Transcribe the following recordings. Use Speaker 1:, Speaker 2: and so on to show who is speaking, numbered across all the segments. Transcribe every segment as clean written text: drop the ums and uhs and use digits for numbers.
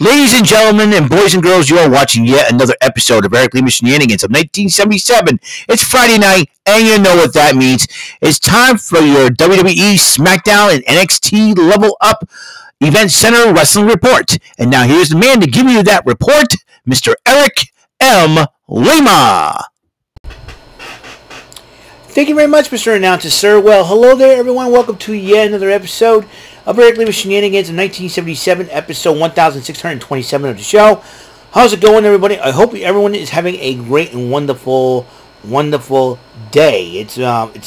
Speaker 1: Ladies and gentlemen, and boys and girls, you are watching yet another episode of Lima Shenanigans of 1977. It's Friday night, and you know what that means. It's time for your WWE, SmackDown, and NXT Level Up Event Center Wrestling Report. And now here's the man to give you that report, Mr. Eric M. Lima.
Speaker 2: Thank you very much, Mr. Announcer, sir. Well, hello there, everyone. Welcome to yet another episode of Lima Shenanigans in 1977, episode 1627 of the show. How's it going, everybody? I hope everyone is having a great and wonderful day. It's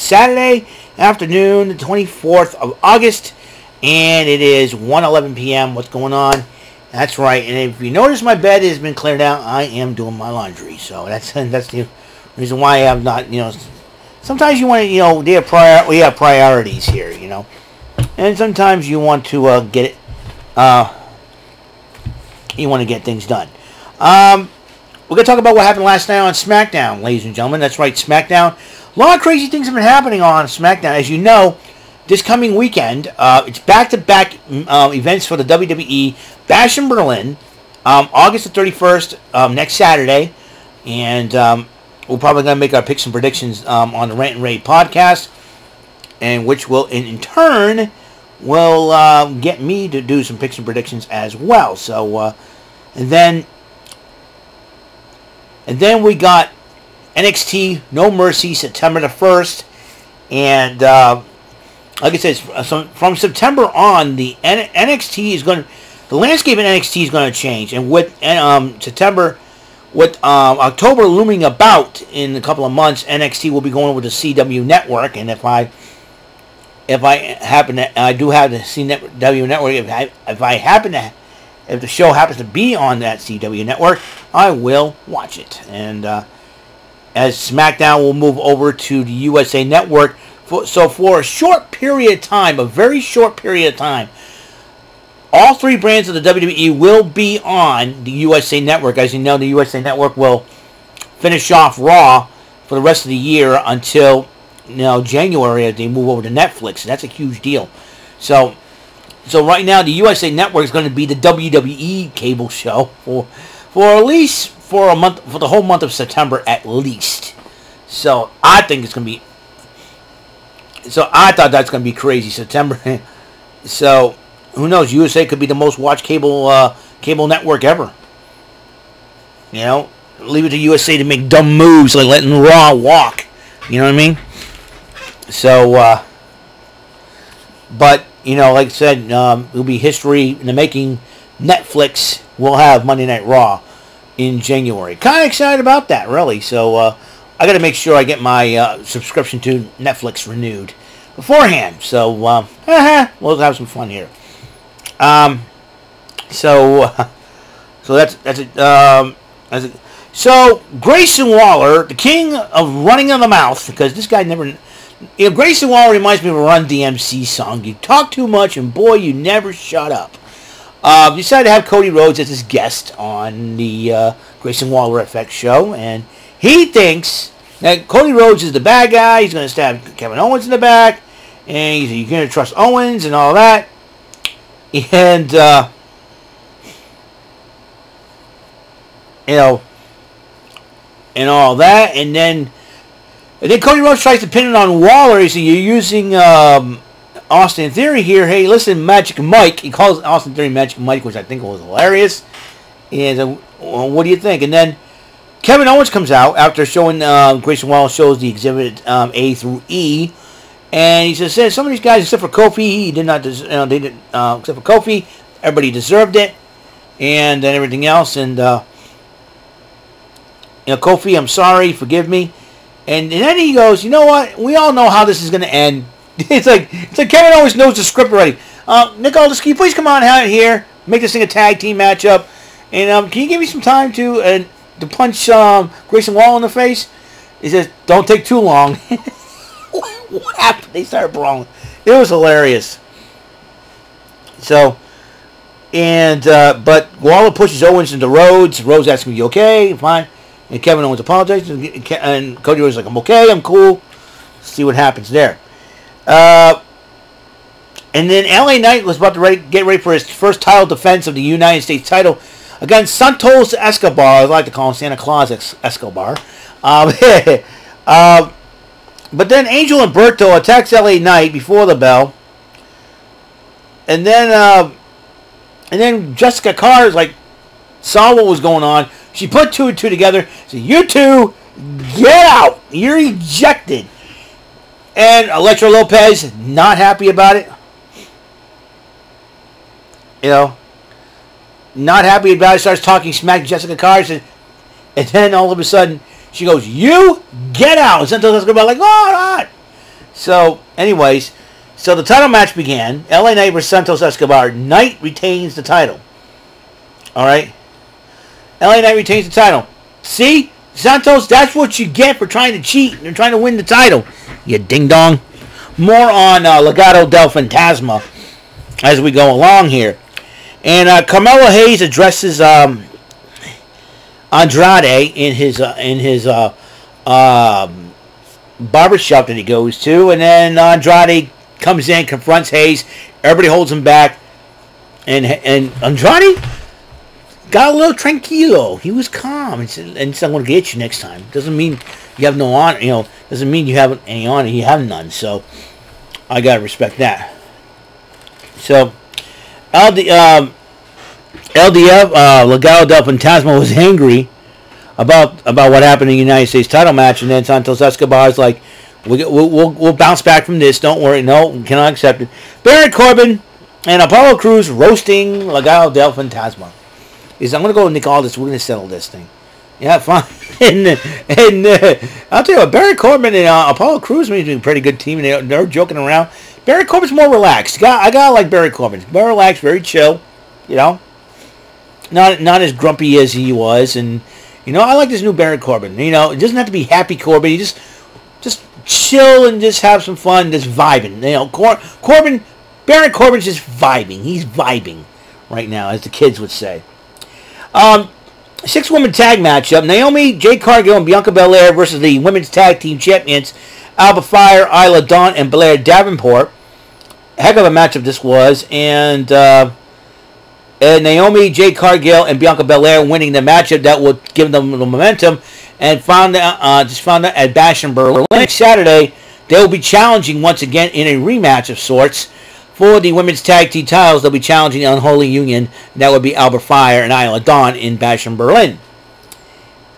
Speaker 2: Saturday afternoon, the 24th of August, and it is 1:11 p.m. What's going on? That's right. And if you notice, my bed has been cleared out. I am doing my laundry, so that's the reason why I'm not, Sometimes you want to, we have priorities here, and sometimes you want to get it. You want to get things done. We're gonna talk about what happened last night on SmackDown, ladies and gentlemen. That's right, SmackDown. A lot of crazy things have been happening on SmackDown, as you know. This coming weekend, it's back-to-back events for the WWE. Bash in Berlin, August the 31st, next Saturday, and we're probably going to make our picks and predictions on the Rant and Rave podcast, and which will, in turn, will get me to do some picks and predictions as well. So, and then we got NXT No Mercy September the 1st, and like I said, from September on, the NXT is going to, the landscape in NXT is going to change, and with September. With October looming about in a couple of months, NXT will be going over to CW Network, and if I happen to, I do have the CW Network. If the show happens to be on that CW Network, I will watch it. And as SmackDown will move over to the USA Network, so for a short period of time, a very short period of time, all three brands of the WWE will be on the USA Network. As you know, the USA Network will finish off Raw for the rest of the year until January as they move over to Netflix. That's a huge deal. So right now the USA Network is going to be the WWE cable show for at least for a month, for the whole month of September at least. So I think it's going to be. So I thought that's going to be crazy September. So. Who knows? USA could be the most watched cable network ever. Leave it to USA to make dumb moves like letting Raw walk. You know what I mean? So, but like I said, it'll be history in the making. Netflix will have Monday Night Raw in January. Kind of excited about that, really. So, I got to make sure I get my subscription to Netflix renewed beforehand. So, we'll have some fun here. So that's it. So Grayson Waller, the king of running on the mouth, because this guy never. Grayson Waller reminds me of a Run DMC song. You talk too much, and boy, you never shut up. Decided to have Cody Rhodes as his guest on the Grayson Waller Effect show, and he thinks that Cody Rhodes is the bad guy. He's going to stab Kevin Owens in the back, and you're going to trust Owens and all that. And, and all that, and then Cody Rhodes tries to pin it on Waller. He says, you're using Austin Theory here. Hey, listen, Magic Mike. He calls Austin Theory Magic Mike, which I think was hilarious. And what do you think? And then Kevin Owens comes out after showing Grayson Waller shows the exhibit A through E. And he says, some of these guys, except for Kofi, he did not. They did, except for Kofi, everybody deserved it, and then everything else. And Kofi, I'm sorry, forgive me. And then he goes, you know what? We all know how this is going to end. It's like Kevin always knows the script already. Nick Aldis, can you please come on out here, make this thing a tag team matchup, and can you give me some time to punch Grayson Waller in the face? He says, don't take too long. What happened? They started brawling. It was hilarious. So, but Waller pushes Owens into Rhodes. Rhodes asks him, you okay? Fine. And Kevin Owens apologizes. And Cody Rhodes is like, I'm okay, I'm cool. See what happens there. And then LA Knight was about to get ready for his first title defense of the United States title against Santos Escobar. I like to call him Santa Claus Escobar. But then Angel Umberto attacks LA Knight before the bell. And then Jessica Carr saw what was going on. She put 2 and 2 together. Said, "You two, get out. You're ejected." And Elektra Lopez, not happy about it. Not happy about it. Starts talking smack to Jessica Carr. And then all of a sudden, she goes, "You get out." And Santos Escobar like, "Oh, not." So, anyways, the title match began. LA Knight versus Santos Escobar. Knight retains the title. All right. LA Knight retains the title. See? Santos, that's what you get for trying to cheat and trying to win the title. You ding-dong. More on Legado del Fantasma as we go along here. And Carmelo Hayes addresses Andrade in his barbershop that he goes to. And then Andrade comes in, confronts Hayes. Everybody holds him back. And Andrade got a little tranquilo. He was calm and said, "I'm going to get you next time." Doesn't mean you have no honor. Doesn't mean you have any honor. You have none. So I got to respect that. So LDF, Legado del Fantasma, was angry about what happened in the United States title match. And then Santos Escobar is like, we'll bounce back from this. Don't worry. No, cannot accept it. Baron Corbin and Apollo Crews roasting Legado del Fantasma. I'm going to go with Nick Aldis. We're going to settle this thing. Yeah, fine. and I'll tell you what, Baron Corbin and Apollo Crews may be a pretty good team. And they're joking around. Baron Corbin's more relaxed. I gotta like Baron Corbin. More relaxed, very chill. Not as grumpy as he was. And I like this new Baron Corbin. It doesn't have to be happy Corbin. You just chill and just have some fun, just vibing. Baron Corbin's just vibing. He's vibing right now, as the kids would say. 6-woman tag matchup. Naomi, Jade Cargill, and Bianca Belair versus the women's tag team champions, Alba Fire, Isla Dawn, and Blair Davenport. Heck of a matchup this was. And Naomi, Jade Cargill, and Bianca Belair winning the matchup that would give them the momentum. And found out at Bash in Berlin. Next Saturday, they will be challenging once again in a rematch of sorts. For the women's tag team titles, they'll be challenging the Unholy Union. That would be Alba Fire and Isla Dawn in Bash in Berlin.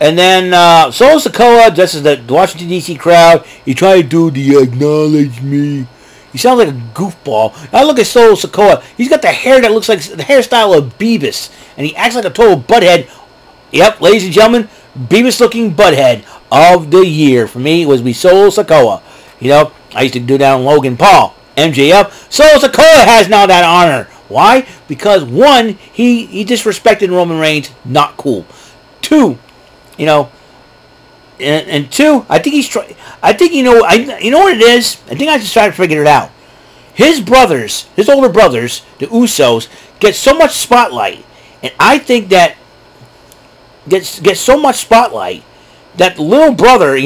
Speaker 2: And then Solo Sikoa, just as the Washington, D.C. crowd, he tried to do the acknowledge me. He sounds like a goofball. Now look at Solo Sikoa. He's got the hair that looks like the hairstyle of Beavis. And he acts like a total butthead. Yep, ladies and gentlemen, Beavis-looking butthead of the year for me was Solo Sikoa. I used to do that on Logan Paul. MJF. Solo Sikoa has now that honor. Why? Because 1, he disrespected Roman Reigns. Not cool. 2, and 2, I think he's trying. I think you know what it is. I think I just tried to figure it out. His older brothers, the Usos, get so much spotlight, and I think that gets so much spotlight that the little brother,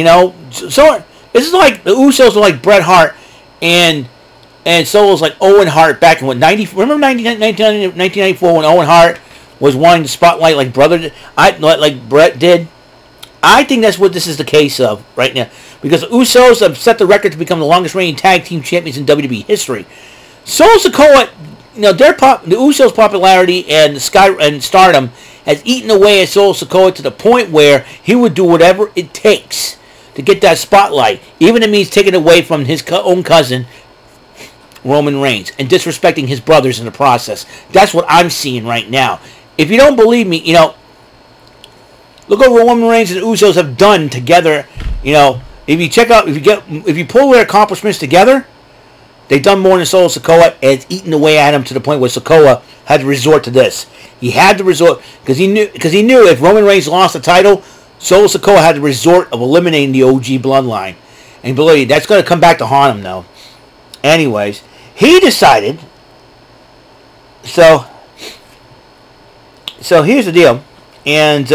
Speaker 2: so this is like the Usos are like Bret Hart and Solo's like Owen Hart back in 1994 when Owen Hart was wanting the spotlight like like Bret did. I think that's what this is the case of right now, because the Usos have set the record to become the longest reigning tag team champions in WWE history. Solo Sikoa, the Usos' popularity and stardom has eaten away at Solo Sikoa to the point where he would do whatever it takes to get that spotlight, even if it means taking it away from his own cousin, Roman Reigns, and disrespecting his brothers in the process. That's what I'm seeing right now. If you don't believe me, look at what Roman Reigns and the Usos have done together. If you pull their accomplishments together, they've done more than Solo Sikoa, and it's eaten away at him to the point where Sikoa had to resort to this. He had to resort because he knew if Roman Reigns lost the title, Solo Sikoa had to resort of eliminating the OG bloodline. And believe me, that's going to come back to haunt him, though. Anyways, he decided. So here's the deal, and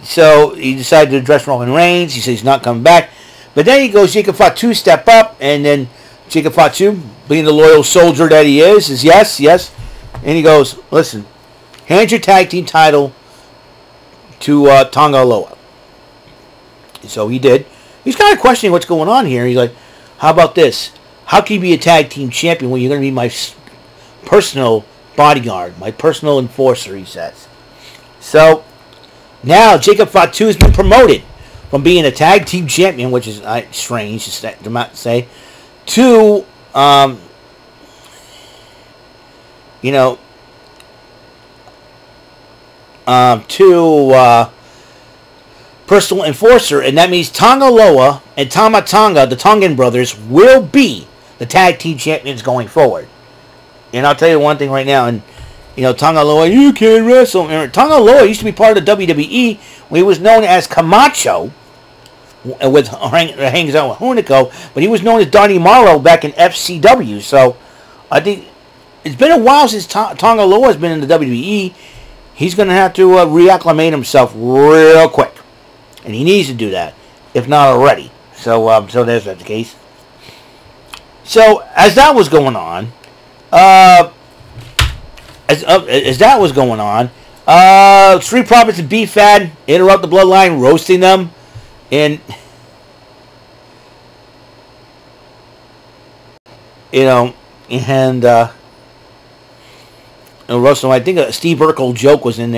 Speaker 2: so he decided to address Roman Reigns. He said he's not coming back. But then he goes, Jacob Fatu, step up. And then Jacob Fatu, being the loyal soldier that he is yes, yes. And he goes, listen, hand your tag team title to Tonga Loa. So he did. He's kind of questioning what's going on here. He's like, how about this? How can you be a tag team champion when you're going to be my personal bodyguard, my personal enforcer, he says. So now Jacob Fatu has been promoted from being a tag team champion, which is strange to say, to, personal enforcer, and that means Tonga Loa and Tama Tonga, the Tongan brothers, will be the tag team champions going forward. And I'll tell you one thing right now, and Tonga Loa, you can't wrestle. Tonga Loa used to be part of the WWE when he was known as Camacho, hangs out with Hunico, but he was known as Donnie Morrow back in FCW. So I think it's been a while since Tonga Loa has been in the WWE. He's going to have to reacclimate himself real quick. And he needs to do that, if not already. So there's that the case. So as that was going on, Street Profits and B-Fad interrupt the Bloodline, roasting them, and roasting them. I think a Steve Urkel joke was in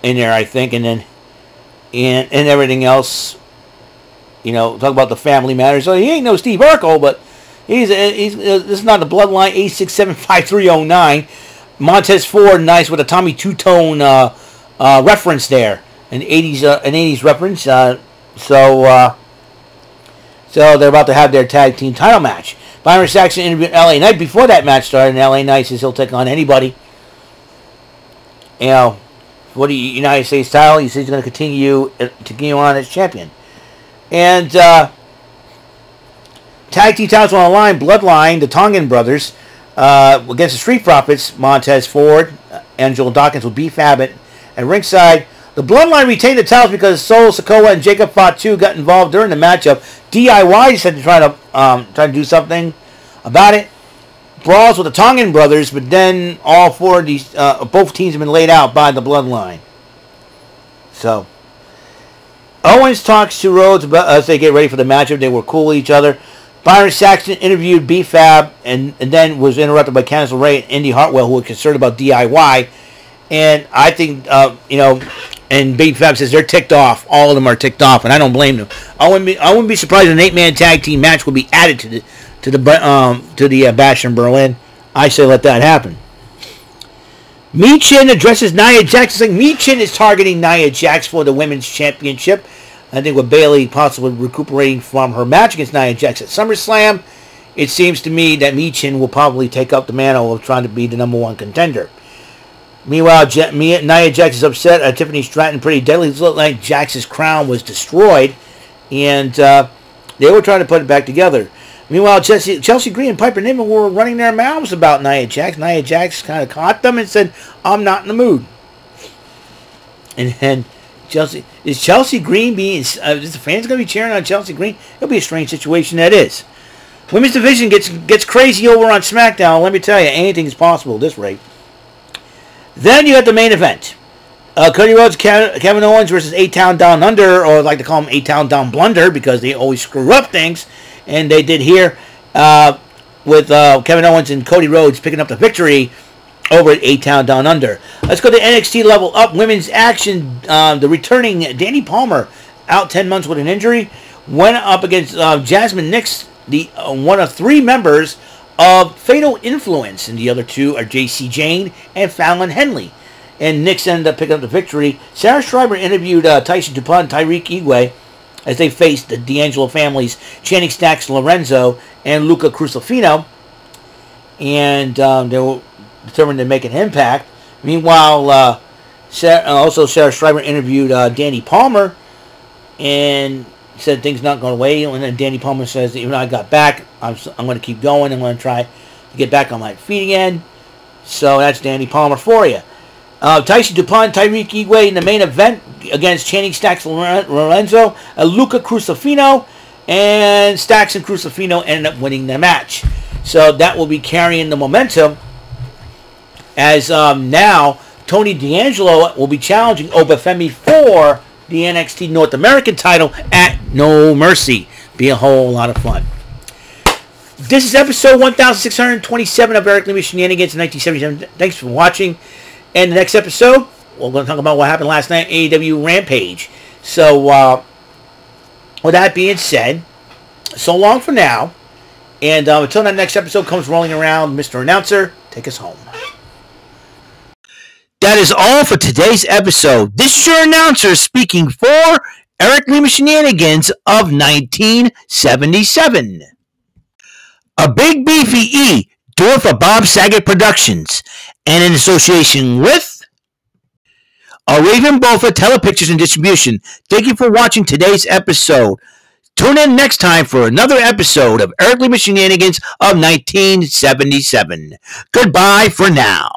Speaker 2: there, I think, and then. And everything else, talk about the family matters. So he ain't no Steve Urkel, but he's this is not the Bloodline. 8675309. Montez Ford, nice with a Tommy Two-Tone reference there, an 80s reference. So they're about to have their tag team title match. Byron Saxton interviewed LA Knight before that match started, and LA Knight says he'll take on anybody. What do you United States title? He says he's going to continue on as champion. And tag team titles on the line. Bloodline, the Tongan brothers, against the Street Profits. Montez Ford, Angelo Dawkins will beef Abbott at ringside. The Bloodline retained the titles because Solo Sikoa and Jacob Fatu got involved during the matchup. DIY said to try to do something about it. Brawls with the Tongan brothers, but then all four of these, both teams have been laid out by the Bloodline. So, Owens talks to Rhodes about, as they get ready for the matchup. They were cool with each other. Byron Saxton interviewed B-Fab and then was interrupted by Candice LeRae and Indy Hartwell, who were concerned about DIY. And I think, and B-Fab says they're ticked off. All of them are ticked off, and I don't blame them. I wouldn't be surprised if an 8-man tag team match would be added to the Bash in Berlin. I say let that happen. Michin addresses Nia Jax. Like Michin is targeting Nia Jax for the women's championship. I think with Bayley possibly recuperating from her match against Nia Jax at SummerSlam, it seems to me that Michin will probably take up the mantle of trying to be the #1 contender. Meanwhile, Nia Jax is upset at Tiffany Stratton. Pretty deadly. It looked like Jax's crown was destroyed, and they were trying to put it back together. Meanwhile, Chelsea Green and Piper Niven were running their mouths about Nia Jax. Nia Jax kind of caught them and said, "I'm not in the mood." And then Chelsea Green being? Is the fans going to be cheering on Chelsea Green? It'll be a strange situation. That is. Women's division gets crazy over on SmackDown. Let me tell you, anything is possible at this rate. Then you have the main event. Cody Rhodes, Kevin Owens versus A-Town Down Under, or I like to call them A-Town Down Blunder because they always screw up things. And they did here with Kevin Owens and Cody Rhodes picking up the victory over at A-Town Down Under. Let's go to NXT Level Up Women's Action. The returning Dani Palmer, out 10 months with an injury, went up against Jazmyn Nyx, one of 3 members of Fatal Influence. And the other 2 are JC Jane and Fallon Henley. And Nyx ended up picking up the victory. Sarah Schreiber interviewed Tyson DuPont and Tyreek Igwe as they faced the D'Angelo families, Channing Stacks Lorenzo and Luca Crucifino. And they were determined to make an impact. Meanwhile, Sarah Schreiber interviewed Dani Palmer and said things not going away. And then Dani Palmer says, even though I got back, I'm going to keep going. I'm going to try to get back on my feet again. So that's Dani Palmer for you. Tyson DuPont, Tyreek Igwe in the main event against Channing Stacks Lorenzo, Luca Crucifino, and Stacks and Crucifino ended up winning the match. So that will be carrying the momentum as now Tony D'Angelo will be challenging Obafemi for the NXT North American title at No Mercy. Be a whole lot of fun. This is episode 1627 of Eric Lima Shenanigans in 1977. Thanks for watching. And the next episode, we're going to talk about what happened last night, AEW Rampage. So, with that being said, so long for now. And until that next episode comes rolling around, Mr. Announcer, take us home.
Speaker 1: That is all for today's episode. This is your announcer speaking for Eric Lima Shenanigans of 1977. A Big Beefy E, doing for Bob Saget Productions, and in association with a Raven Bofa Telepictures and Distribution. Thank you for watching today's episode. Tune in next time for another episode of Eric Lima Shenanigans of 1977. Goodbye for now.